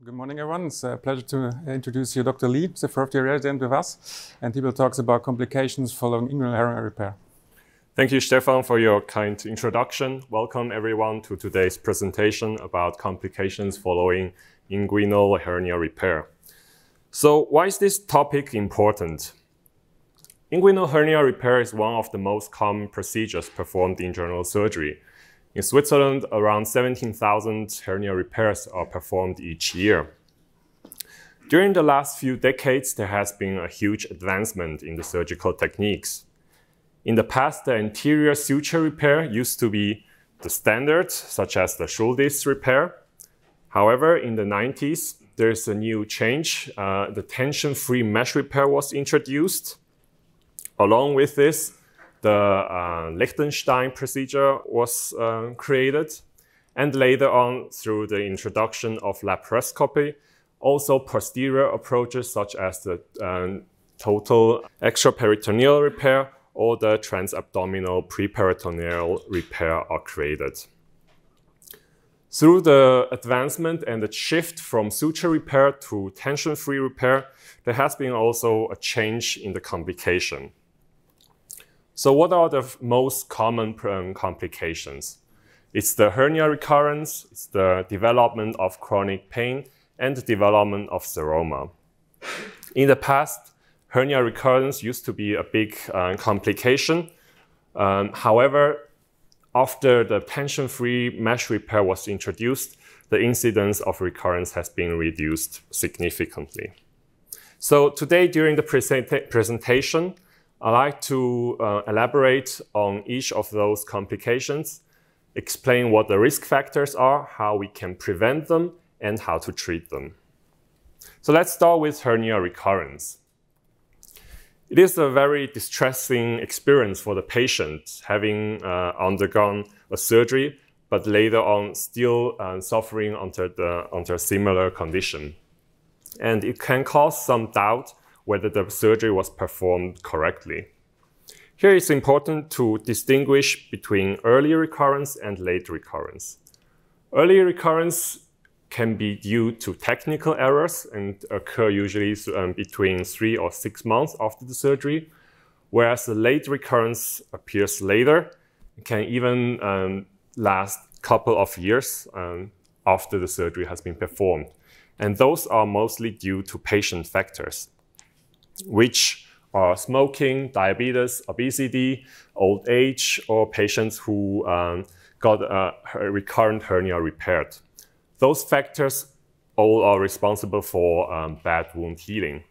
Good morning, everyone. It's a pleasure to introduce you Dr. Lee, the first-year resident with us, and he will talk about complications following inguinal hernia repair. Thank you, Stefan, for your kind introduction. Welcome, everyone, to today's presentation about complications following inguinal hernia repair. So why is this topic important? Inguinal hernia repair is one of the most common procedures performed in general surgery. In Switzerland, around 17,000 hernia repairs are performed each year. During the last few decades, there has been a huge advancement in the surgical techniques. In the past, the anterior suture repair used to be the standard, such as the Schuldi's repair. However, in the 90s, there's a new change. The tension-free mesh repair was introduced. Along with this, the Liechtenstein procedure was created, and later on, through the introduction of laparoscopy, also posterior approaches such as the total extraperitoneal repair or the transabdominal preperitoneal repair are created. Through the advancement and the shift from suture repair to tension-free repair, there has been also a change in the complication. So what are the most common complications? It's the hernia recurrence, it's the development of chronic pain, and the development of seroma. In the past, hernia recurrence used to be a big complication. However, after the tension-free mesh repair was introduced, the incidence of recurrence has been reduced significantly. So today, during the presentation, I'd like to elaborate on each of those complications, explain what the risk factors are, how we can prevent them, and how to treat them. So let's start with hernia recurrence. It is a very distressing experience for the patient having undergone a surgery, but later on still suffering under a similar condition. And it can cause some doubt whether the surgery was performed correctly. Here it's important to distinguish between early recurrence and late recurrence. Early recurrence can be due to technical errors and occur usually between 3 or 6 months after the surgery, whereas the late recurrence appears later. It can even last a couple of years after the surgery has been performed. And those are mostly due to patient factors, which are smoking, diabetes, obesity, old age, or patients who got a recurrent hernia repaired. Those factors all are responsible for bad wound healing.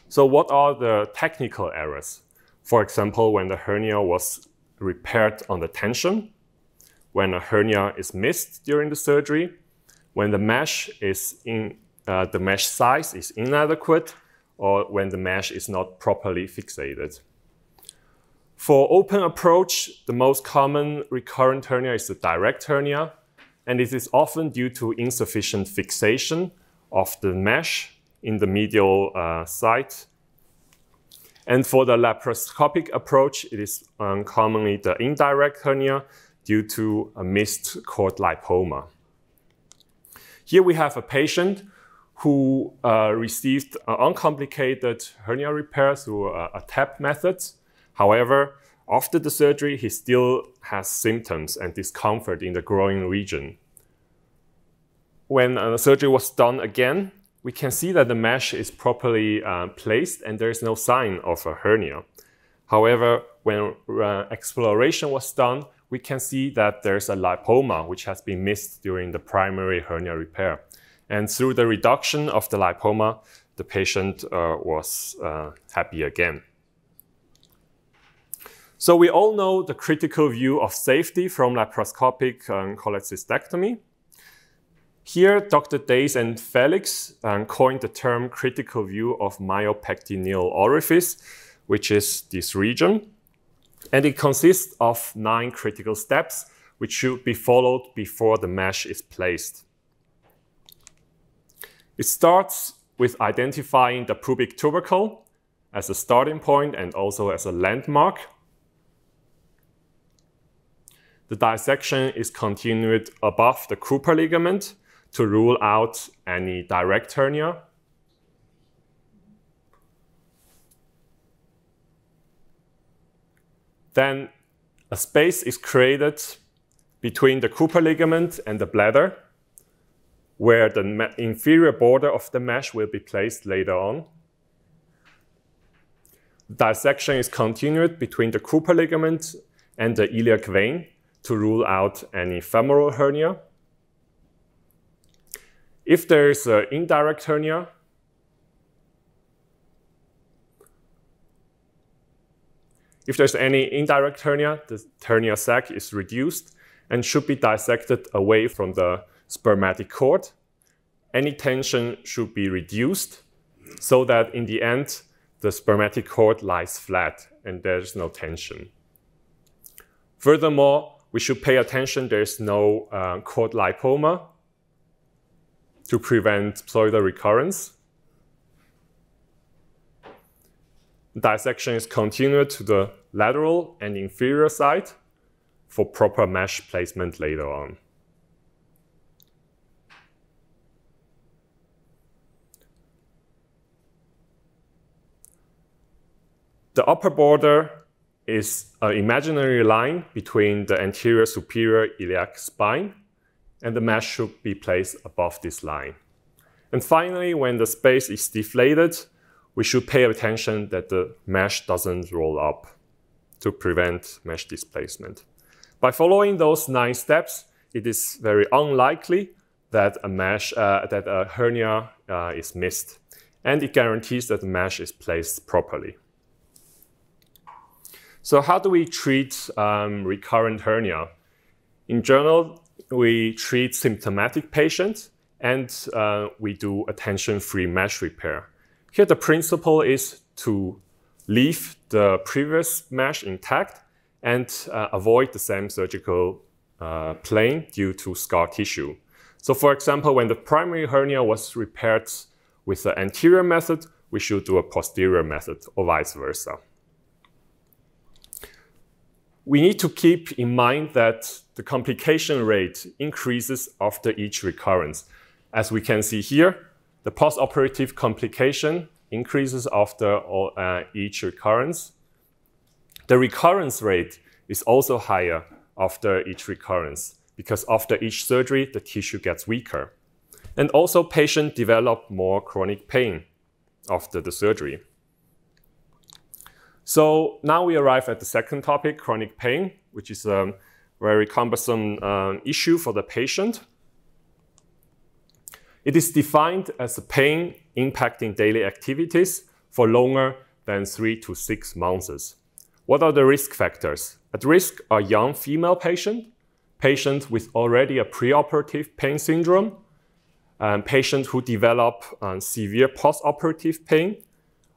So what are the technical errors? For example, when the hernia was repaired under tension, when a hernia is missed during the surgery, when the mesh size is inadequate, or when the mesh is not properly fixated. For open approach, the most common recurrent hernia is the direct hernia, and it is often due to insufficient fixation of the mesh in the medial side. And for the laparoscopic approach, it is commonly the indirect hernia due to a missed cord lipoma. Here we have a patient who received an uncomplicated hernia repair through a TAP method. However, after the surgery, he still has symptoms and discomfort in the groin region. When the surgery was done again, we can see that the mesh is properly placed and there is no sign of a hernia. However, when exploration was done, we can see that there's a lipoma which has been missed during the primary hernia repair. And through the reduction of the lipoma, the patient was happy again. So we all know the critical view of safety from laparoscopic cholecystectomy. Here, Dr. Days and Felix coined the term critical view of myopectineal orifice, which is this region. And it consists of 9 critical steps, which should be followed before the mesh is placed. It starts with identifying the pubic tubercle as a starting point and also as a landmark. The dissection is continued above the Cooper ligament to rule out any direct hernia. Then a space is created between the Cooper ligament and the bladder, where the inferior border of the mesh will be placed later on. Dissection is continued between the Cooper ligament and the iliac vein to rule out any femoral hernia. If there is an indirect hernia, if there's any indirect hernia, the hernia sac is reduced and should be dissected away from the spermatic cord. Any tension should be reduced so that in the end, the spermatic cord lies flat and there's no tension. Furthermore, we should pay attention there's no cord lipoma to prevent pseudo recurrence. Dissection is continued to the lateral and inferior side for proper mesh placement later on. The upper border is an imaginary line between the anterior superior iliac spine, and the mesh should be placed above this line. And finally, when the space is deflated, we should pay attention that the mesh doesn't roll up to prevent mesh displacement. By following those 9 steps, it is very unlikely that a hernia is missed, and it guarantees that the mesh is placed properly. So how do we treat recurrent hernia? In general, we treat symptomatic patients, and we do a tension-free mesh repair. Here, the principle is to leave the previous mesh intact and avoid the same surgical plane due to scar tissue. So for example, when the primary hernia was repaired with the anterior method, we should do a posterior method, or vice versa. We need to keep in mind that the complication rate increases after each recurrence. As we can see here, the postoperative complication increases after each recurrence. The recurrence rate is also higher after each recurrence because after each surgery, the tissue gets weaker. And also patients develop more chronic pain after the surgery. So now we arrive at the second topic, chronic pain, which is a very cumbersome issue for the patient. It is defined as a pain impacting daily activities for longer than 3 to 6 months. What are the risk factors? At risk are young female patients, patients with already a preoperative pain syndrome, patients who develop severe postoperative pain,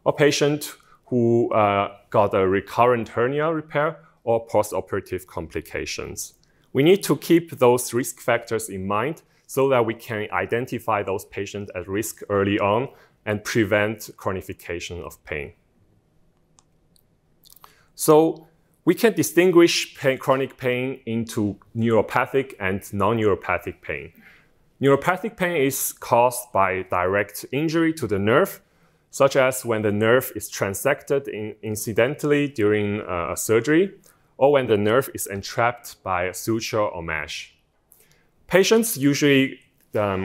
or patients who got a recurrent hernia repair or postoperative complications. We need to keep those risk factors in mind so that we can identify those patients at risk early on and prevent chronification of pain. So we can distinguish chronic pain into neuropathic and non-neuropathic pain. Neuropathic pain is caused by direct injury to the nerve, such as when the nerve is transected incidentally during a surgery, or when the nerve is entrapped by a suture or mesh. Patients usually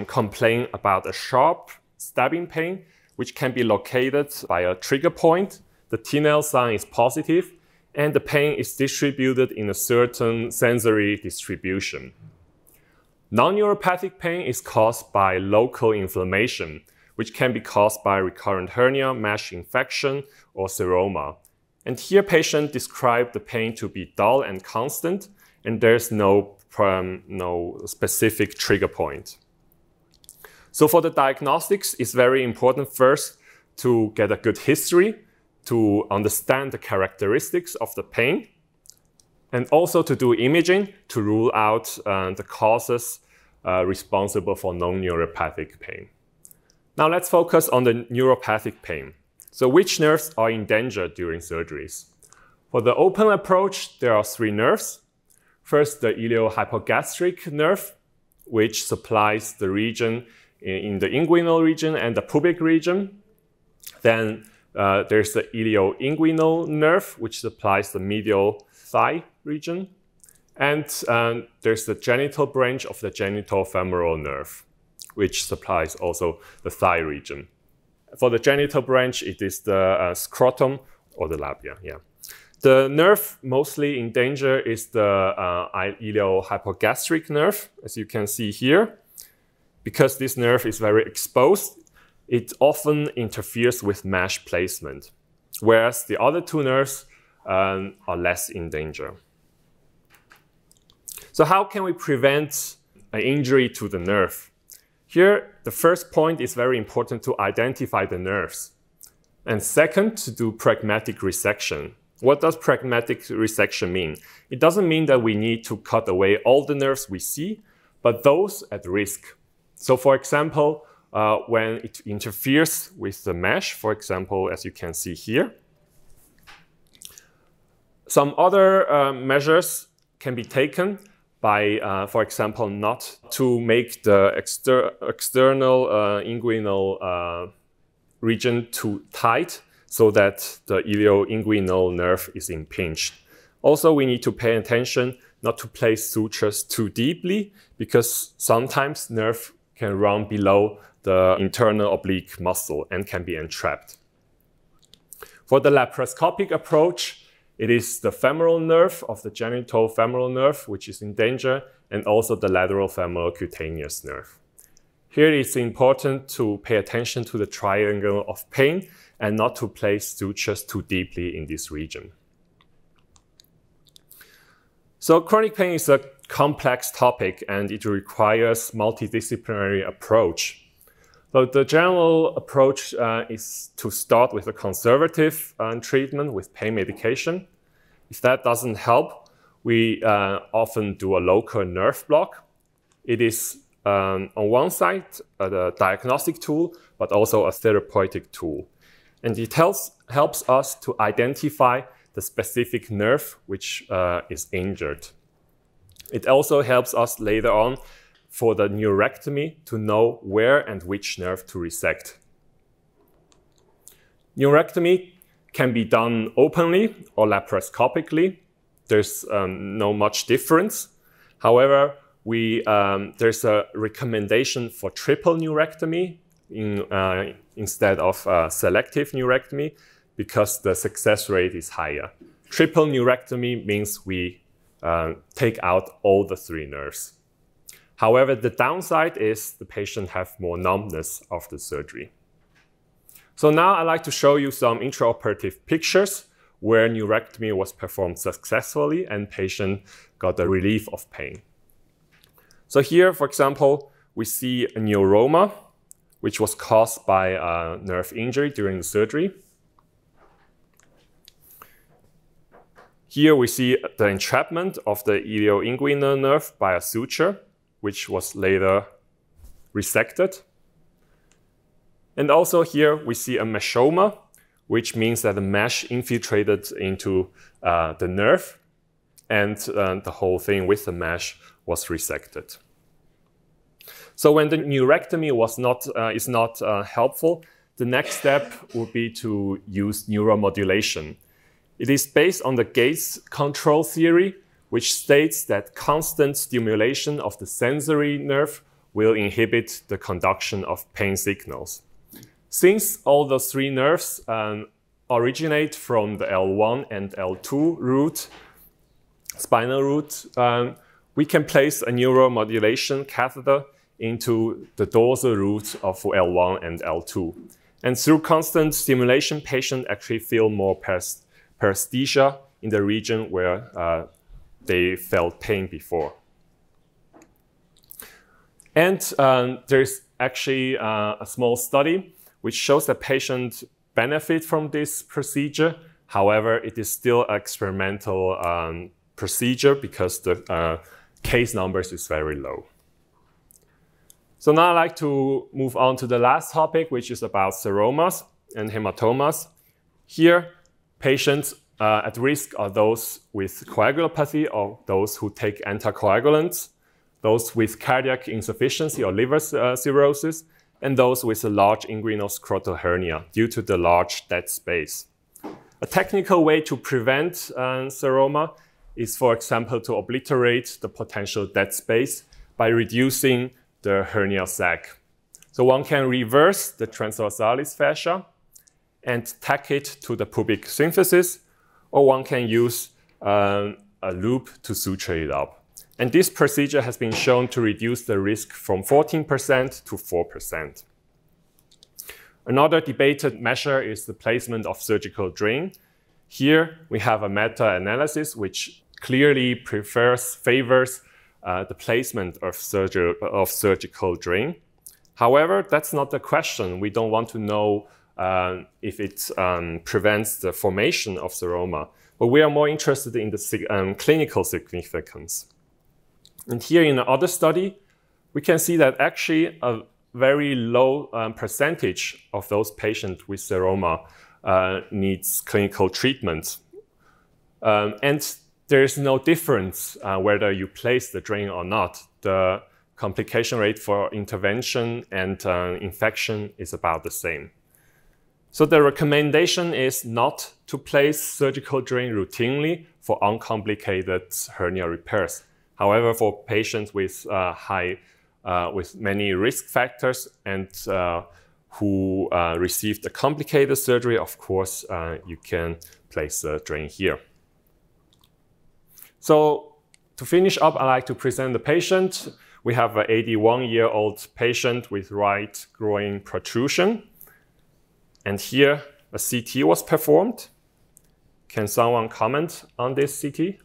complain about a sharp stabbing pain, which can be located by a trigger point. The Tinel sign is positive, and the pain is distributed in a certain sensory distribution. Non-neuropathic pain is caused by local inflammation, which can be caused by recurrent hernia, mesh infection, or seroma. And here patients describe the pain to be dull and constant, and there's no specific trigger point. So for the diagnostics, it's very important first to get a good history, to understand the characteristics of the pain, and also to do imaging to rule out the causes responsible for non-neuropathic pain. Now let's focus on the neuropathic pain. So which nerves are in danger during surgeries? For the open approach, there are 3 nerves. First, the iliohypogastric nerve, which supplies the region in the inguinal region and the pubic region. Then there's the ilio-inguinal nerve, which supplies the medial thigh region. And there's the genital branch of the genitofemoral nerve, which supplies also the thigh region. For the genital branch, it is the scrotum or the labia. Yeah. The nerve mostly in danger is the iliohypogastric nerve, as you can see here. Because this nerve is very exposed, it often interferes with mesh placement, whereas the other two nerves are less in danger. So how can we prevent an injury to the nerve? Here, the first point is very important to identify the nerves. And second, to do pragmatic resection. What does pragmatic resection mean? It doesn't mean that we need to cut away all the nerves we see, but those at risk. So for example, when it interferes with the mesh, for example, as you can see here, some other measures can be taken by, for example, not to make the external inguinal region too tight so that the ilio-inguinal nerve is impinged. Also, we need to pay attention not to place sutures too deeply because sometimes nerve can run below the internal oblique muscle and can be entrapped. For the laparoscopic approach, it is the femoral nerve of the genitofemoral nerve which is in danger, and also the lateral femoral cutaneous nerve. Here it's important to pay attention to the triangle of pain and not to place sutures too deeply in this region. So chronic pain is a complex topic and it requires multidisciplinary approach. So the general approach is to start with a conservative treatment with pain medication. If that doesn't help, we often do a local nerve block. It is on one side a diagnostic tool, but also a therapeutic tool. And it helps us to identify the specific nerve which is injured. It also helps us later on for the neurectomy to know where and which nerve to resect. Neurectomy can be done openly or laparoscopically. There's no much difference. However, there's a recommendation for triple neurectomy instead of selective neurectomy because the success rate is higher. Triple neurectomy means we take out all the three nerves. However, the downside is the patient has more numbness after surgery. So now I'd like to show you some intraoperative pictures where neurectomy was performed successfully and patient got a relief of pain. So here, for example, we see a neuroma, which was caused by a nerve injury during the surgery. Here we see the entrapment of the ilio-inguinal nerve by a suture, which was later resected. And also here we see a meshoma, which means that the mesh infiltrated into the nerve and the whole thing with the mesh was resected. So when the neurectomy is not helpful, the next step would be to use neuromodulation. It is based on the gaze control theory, which states that constant stimulation of the sensory nerve will inhibit the conduction of pain signals. Since all those three nerves originate from the L1 and L2 root, spinal root, we can place a neuromodulation catheter into the dorsal root of L1 and L2. And through constant stimulation, patients actually feel more paresthesia in the region where they felt pain before. And there's actually a small study which shows that patients benefit from this procedure. However, it is still an experimental procedure because the case numbers is very low. So now I'd like to move on to the last topic, which is about seromas and hematomas. Here, patients at risk are those with coagulopathy or those who take anticoagulants. those with cardiac insufficiency or liver cirrhosis, and those with a large inguinal scrotal hernia due to the large dead space. A technical way to prevent seroma is, for example, to obliterate the potential dead space by reducing the hernia sac. So one can reverse the transversalis fascia and tack it to the pubic symphysis, or one can use a loop to suture it up. And this procedure has been shown to reduce the risk from 14% to 4%. Another debated measure is the placement of surgical drain. Here we have a meta-analysis which clearly favors the placement of surgical drain. However, that's not the question. We don't want to know if it prevents the formation of seroma, but we are more interested in the clinical significance. And here in another study, we can see that actually a very low percentage of those patients with seroma needs clinical treatment. And there is no difference whether you place the drain or not. The complication rate for intervention and infection is about the same. So the recommendation is not to place surgical drain routinely for uncomplicated hernia repairs. However, for patients with with many risk factors and who received a complicated surgery, of course, you can place a drain here. So to finish up, I'd like to present the patient. We have an 81-year-old patient with right groin protrusion. And here a CT was performed. Can someone comment on this CT?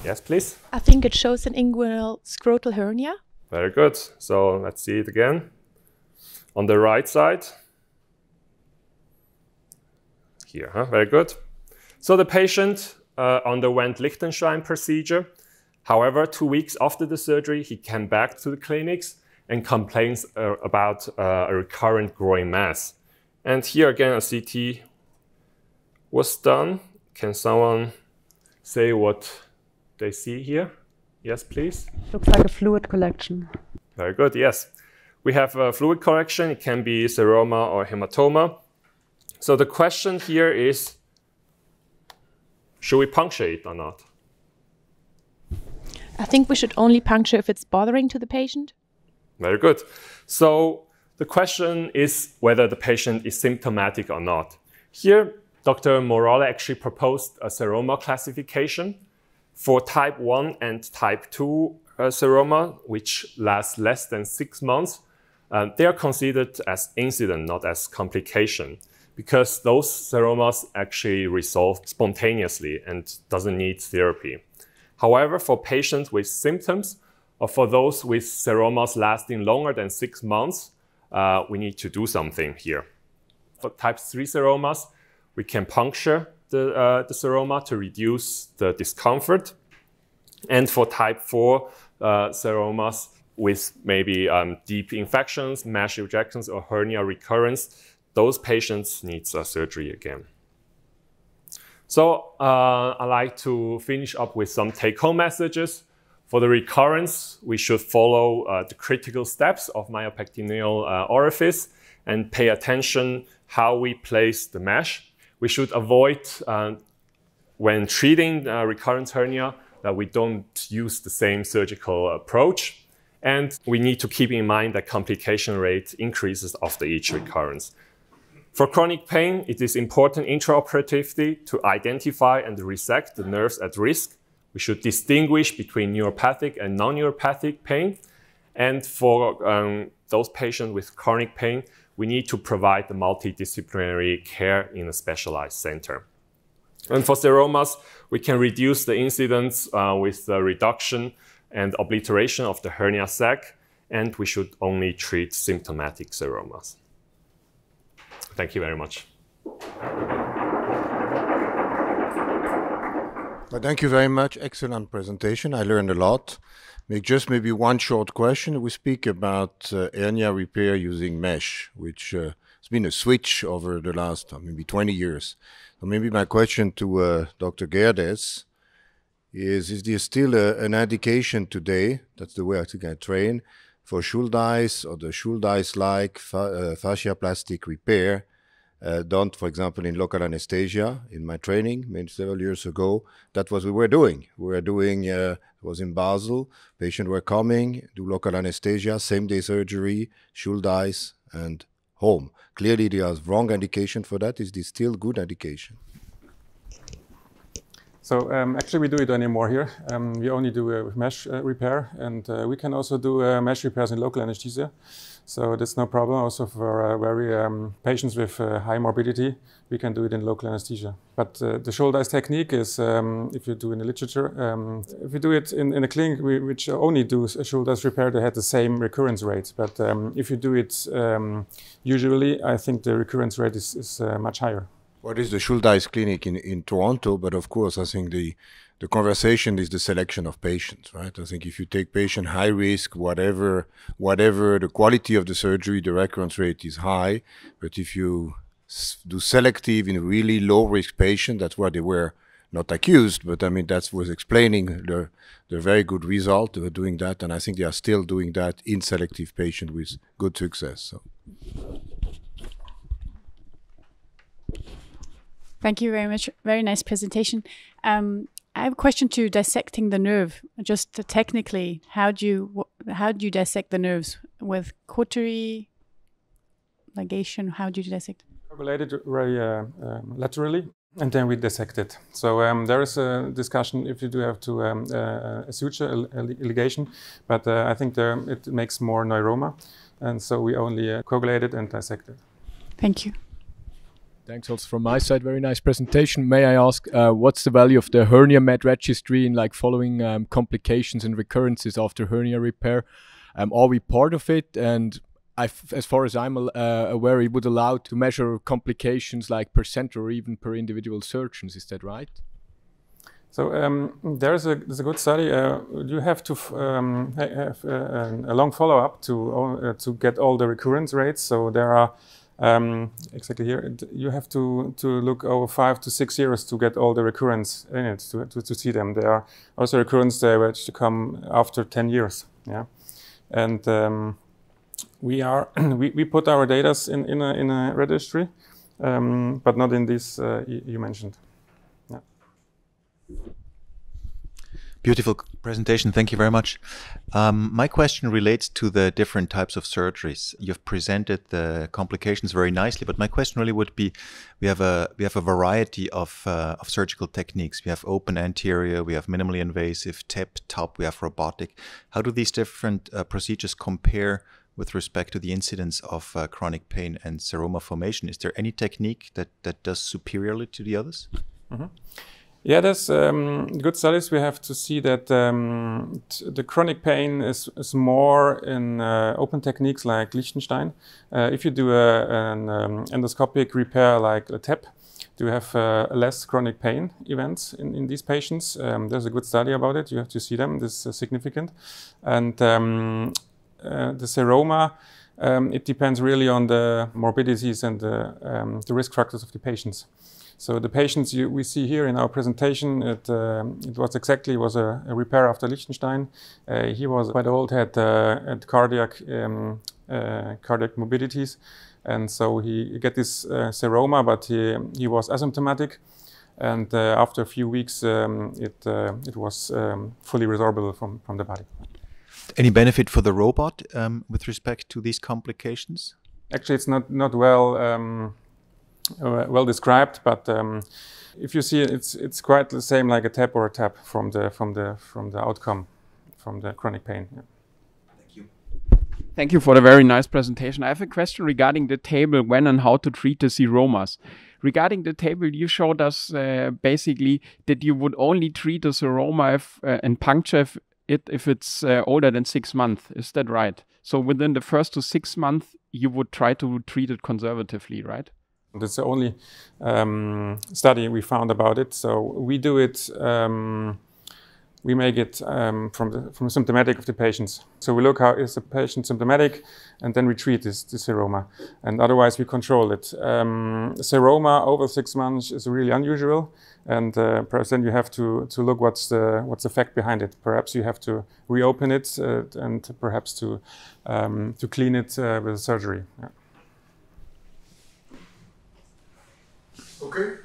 Yes, please. I think it shows an inguinal scrotal hernia. Very good. So let's see it again. On the right side. Here, very good. So the patient underwent Liechtenstein procedure. However, 2 weeks after the surgery, he came back to the clinics and complains about a recurrent groin mass. And here again, a CT was done. Can someone say what they see here? Yes, please. Looks like a fluid collection. Very good, yes. We have a fluid collection. It can be seroma or hematoma. So the question here is, should we puncture it or not? I think we should only puncture if it's bothering to the patient. Very good. So the question is whether the patient is symptomatic or not. Here, Dr. Morale actually proposed a seroma classification for type 1 and type 2 seroma, which lasts less than 6 months. They are considered as incident, not as complication, because those seromas actually resolve spontaneously and doesn't need therapy. However, for patients with symptoms, or for those with seromas lasting longer than 6 months, we need to do something here. For type 3 seromas, we can puncture the seroma to reduce the discomfort. And for type 4 seromas with maybe deep infections, mesh ejections, or hernia recurrence, those patients need surgery again. So I'd like to finish up with some take-home messages. For the recurrence, we should follow the critical steps of myopectineal orifice and pay attention how we place the mesh. We should avoid, when treating recurrent hernia, that we don't use the same surgical approach. And we need to keep in mind that complication rate increases after each recurrence. For chronic pain, it is important intraoperatively to identify and resect the nerves at risk. We should distinguish between neuropathic and non-neuropathic pain. And for those patients with chronic pain, we need to provide the multidisciplinary care in a specialized center. And for seromas, we can reduce the incidence with the reduction and obliteration of the hernia sac, and we should only treat symptomatic seromas. Thank you very much. Well, thank you very much. Excellent presentation. I learned a lot. Maybe one short question. We speak about hernia repair using mesh, which has been a switch over the last maybe 20 years. So maybe my question to Dr. Gerdes is there still an indication today, that's the way I think I train, for Schuldeis or the Schuldeis-like fascioplastic repair done, for example, in local anesthesia in my training several years ago. That was what we were doing. We were doing, it was in Basel, patients were coming, do local anesthesia, same-day surgery, Schuldeis, and home. Clearly, there is wrong indication for that. Is this still good indication? So actually we do it anymore here. We only do mesh repair, and we can also do mesh repairs in local anesthesia. So that's no problem. Also for patients with high morbidity, we can do it in local anesthesia. But the Schuldeis technique is, if you do in the literature, if you do it in a clinic which only do a Schuldeis repair, they had the same recurrence rate. But if you do it usually, I think the recurrence rate is much higher. What is the Schuldeis clinic in Toronto? But of course, I think the conversation is the selection of patients, right? I think if you take patient high risk, whatever the quality of the surgery, the recurrence rate is high. But if you do selective in really low risk patient, that's where they were not accused, but I mean that was explaining the very good result. They were doing that, and I think they are still doing that in selective patient with good success. So. Thank you very much. Very nice presentation. I have a question to dissecting the nerve. Just technically, how do you dissect the nerves with cautery, ligation? How do you dissect? Coagulated very laterally, and then we dissect it. So there is a discussion if you do have to a suture, a ligation, but I think it makes more neuroma, and so we only coagulate it and dissect it. Thank you. Thanks also from my side. Very nice presentation. May I ask, what's the value of the hernia med registry in following complications and recurrences after hernia repair? Are we part of it? And as far as I'm aware, it would allow to measure complications like % or even per individual surgeons. Is that right? So there's a good study. You have to have a long follow-up to get all the recurrence rates. So there are exactly here. You have to look over 5 to 6 years to get all the recurrence in it to see them. There are also recurrence there which come after 10 years. Yeah, and we put our data in a registry, but not in this you mentioned. Yeah. Beautiful presentation. Thank you very much. My question relates to the different types of surgeries. You've presented the complications very nicely, but my question really would be: we have a variety of surgical techniques. We have open anterior, we have minimally invasive, TEP, TOP, we have robotic. How do these different procedures compare with respect to the incidence of chronic pain and seroma formation? Is there any technique that does superiorly to the others? Mm-hmm. Yeah, there's good studies. We have to see that the chronic pain is more in open techniques like Liechtenstein. If you do an endoscopic repair like a TEP, you have less chronic pain events in these patients. There's a good study about it. You have to see them. This is significant. And the seroma, it depends really on the morbidities and the risk factors of the patients. So the patients we see here in our presentation, it was a repair after Liechtenstein. He was quite old, had cardiac morbidities, and so he got this seroma, but he was asymptomatic, and after a few weeks, it was fully resorbable from the body. Any benefit for the robot with respect to these complications? Actually, it's not well described, but if you see it, it's quite the same like a TEP or a TAP from the outcome from the chronic pain. Yeah. Thank you. Thank you for the very nice presentation. I have a question regarding the table when and how to treat the seromas. Regarding the table, you showed us basically that you would only treat the seroma and puncture if it's older than 6 months. Is that right? So within the first to 6 months, you would try to treat it conservatively, right? That's the only study we found about it. So we do it we make it from the symptomatic of the patients. So we look how is the patient symptomatic, and then we treat the seroma. And otherwise we control it. Seroma over 6 months is really unusual, and perhaps then you have to look what's the fact behind it. Perhaps you have to reopen it and perhaps to clean it with surgery. Yeah. Okay.